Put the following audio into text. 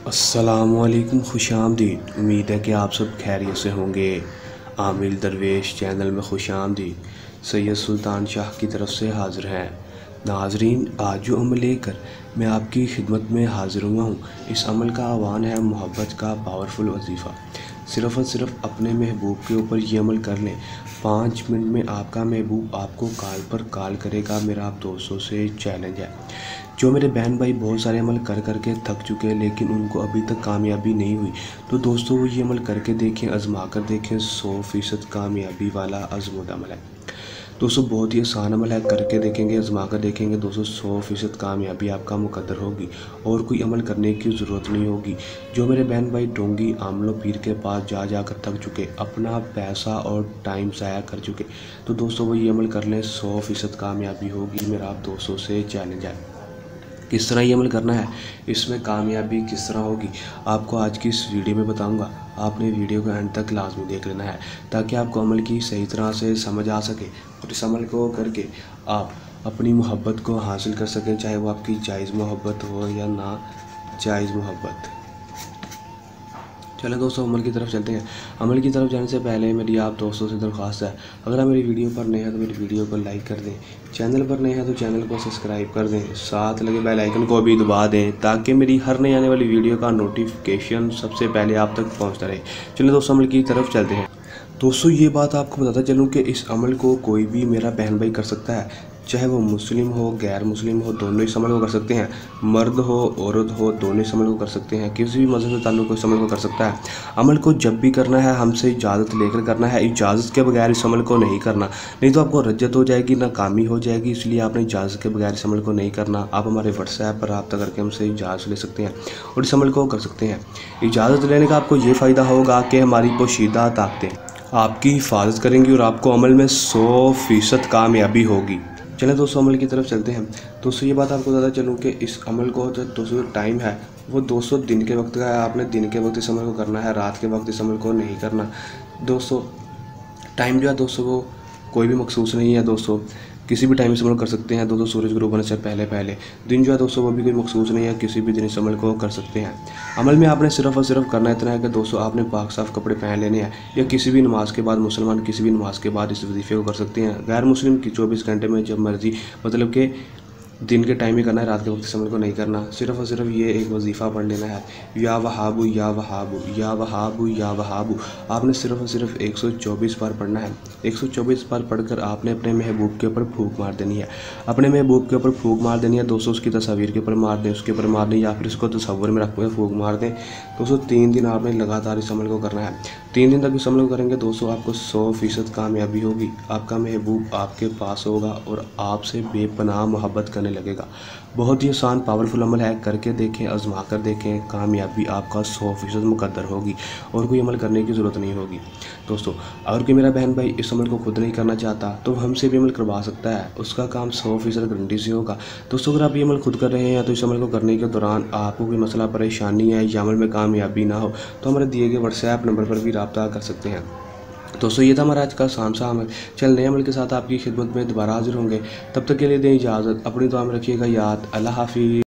अस्सलामुअलैकुम, खुशामदीद। उम्मीद है कि आप सब खैरियत से होंगे। आमिल दरवेश चैनल में खुशामदीद। सैयद सुल्तान शाह की तरफ से हाज़िर हैं। नाजरीन, आज जो अमल लेकर मैं आपकी खिदमत में हाज़िर हुआ हूँ, इस अमल का आह्वान है मोहब्बत का पावरफुल वजीफ़ा। सिर्फ़ और सिर्फ अपने महबूब के ऊपर ये अमल कर लें। 5 मिनट में आपका महबूब आपको कॉल पर कॉल करेगा। मेरा आप दोस्तों से चैलेंज है। जो मेरे बहन भाई बहुत सारे अमल कर करके थक चुके हैं, लेकिन उनको अभी तक कामयाबी नहीं हुई, तो दोस्तों वो ये अमल करके देखें, आजमा कर देखें। 100% कामयाबी वाला आजमूदा अमल है दोस्तों। बहुत ही आसान अमल है, करके देखेंगे, आजमा कर देखेंगे दोस्तों, 100% कामयाबी आपका मुकद्दर होगी और कोई अमल करने की ज़रूरत नहीं होगी। जो मेरे बहन भाई डोंगी आमलो पीर के पास जा कर थक चुके, अपना पैसा और टाइम ज़ाया कर चुके, तो दोस्तों वो ये अमल कर लें, 100% कामयाबी होगी। मेरा आप दोस्तों से चैलेंज है। किस तरह ये अमल करना है, इसमें कामयाबी किस तरह होगी, आपको आज की इस वीडियो में बताऊंगा। आपने वीडियो को एंड तक लाजमी देख लेना है ताकि आपको अमल की सही तरह से समझ आ सके और इस अमल को करके आप अपनी मोहब्बत को हासिल कर सकें, चाहे वो आपकी जायज़ मोहब्बत हो या ना जायज़ मोहब्बत। चलें दोस्तों, अमल की तरफ चलते हैं। अमल की तरफ जाने से पहले मेरी आप दोस्तों से दरख्वास्त है, अगर आप मेरी वीडियो पर नए हैं तो मेरी वीडियो को लाइक कर दें, चैनल पर नए हैं तो चैनल को सब्सक्राइब कर दें, साथ लगे बेल आइकन को भी दबा दें ताकि मेरी हर नई आने वाली वीडियो का नोटिफिकेशन सबसे पहले आप तक पहुँचता रहे। चलिए दोस्तों, अमल की तरफ चलते हैं। दोस्तों, ये बात आपको बताता चलूँ कि इस अमल को कोई भी मेरा बहन भाई कर सकता है, चाहे वो मुस्लिम हो गैर मुस्लिम हो, दोनों इस अमल को कर सकते हैं। मर्द हो औरत हो, दोनों इस अमल को कर सकते हैं। किसी भी मज़हब से ताल्लुक़ इस अमल को कर सकता है। अमल को जब भी करना है हमसे इजाज़त लेकर करना है, इजाज़त के बगैर इस अमल को नहीं करना, नहीं तो आपको रज्जत हो जाएगी, नाकामी हो जाएगी। इसलिए आपने इजाज़त के बगैर इस अमल को नहीं करना। आप हमारे व्हाट्सएप पर रब्ता करके हमसे इजाज़त ले सकते हैं और इस अमल को कर सकते हैं। इजाज़त लेने का आपको ये फ़ायदा होगा कि हमारी पोशीदा ताकतें आपकी हिफाजत करेंगी और आपको अमल में 100% कामयाबी होगी। चलें दोस्तों, अमल की तरफ चलते हैं। दोस्तों, ये बात आपको ज़्यादा चलूँ कि इस अमल को जो दोस्तों टाइम है वो दोस्तों दिन के वक्त का है। आपने दिन के वक्त इस अमल को करना है, रात के वक्त इस अमल को नहीं करना। दोस्तों, टाइम जो है दोस्तों वो कोई भी मखसूस नहीं है दोस्तों, किसी भी टाइम इस अमल कर सकते हैं दोस्तों। सूरज ग्रुप होने से पहले दिन जो है दोस्तों वो भी कोई मखसूस नहीं है, किसी भी दिन इस अमल को कर सकते हैं। अमल में आपने सिर्फ और सिर्फ करना इतना है कि दोस्तों आपने पाक साफ़ कपड़े पहन लेने हैं, या किसी भी नमाज के बाद, मुसलमान किसी भी नमाज के बाद इस वजीफ़े को कर सकते हैं। गैर मुस्लिम की 24 घंटे में जब मर्जी, मतलब कि दिन के टाइम ही करना है, रात के वक्त इस अमल को नहीं करना। सिर्फ और सिर्फ ये एक वजीफ़ा पढ़ लेना है, या वहाबू या वहाबू या वहाबू या वहाबू। आपने सिर्फ और सिर्फ 124 बार पढ़ना है। 124 बार पढ़कर आपने अपने महबूब के ऊपर फूंक मार देनी है। अपने महबूब के ऊपर फूंक मार देनी है दोस्तों, उसकी तस्वीर के ऊपर मार दें, उसके ऊपर मार दें, या फिर उसको तस्वर में रख कर फूंक मार दें दोस्तों। 3 दिन आपने लगातार इस अमल को करना है। 3 दिन तक इस अमल को करेंगे दोस्तों, आपको 100% कामयाबी होगी। आपका महबूब आपके पास होगा और आपसे बेपनाह मोहब्बत करने लगेगा। बहुत ही आसान पावरफुल अमल है, करके देखें, आजमा कर देखें, कामयाबी आपका 100% मुकद्दर होगी और कोई अमल करने की ज़रूरत नहीं होगी। दोस्तों, अगर कोई मेरा बहन भाई इस अमल को खुद नहीं करना चाहता तो हमसे भी अमल करवा सकता है, उसका काम 100% गारंटी से होगा। दोस्तों, अगर आप ये अमल खुद कर रहे हैं तो इस अमल को करने के दौरान आपको कोई मसला परेशानी है या अमल में कामयाबी ना हो तो हमारे दिए गए व्हाट्सएप नंबर पर भी रब्ता कर सकते हैं। दोस्तों, ये था हमारा आज का आसान सा अमल। चल नए अमल के साथ आपकी खिदमत में दोबारा हाजिर होंगे। तब तक के लिए दें इजाज़त, अपनी दुआ में रखिएगा याद। अल्लाह हाफिज़।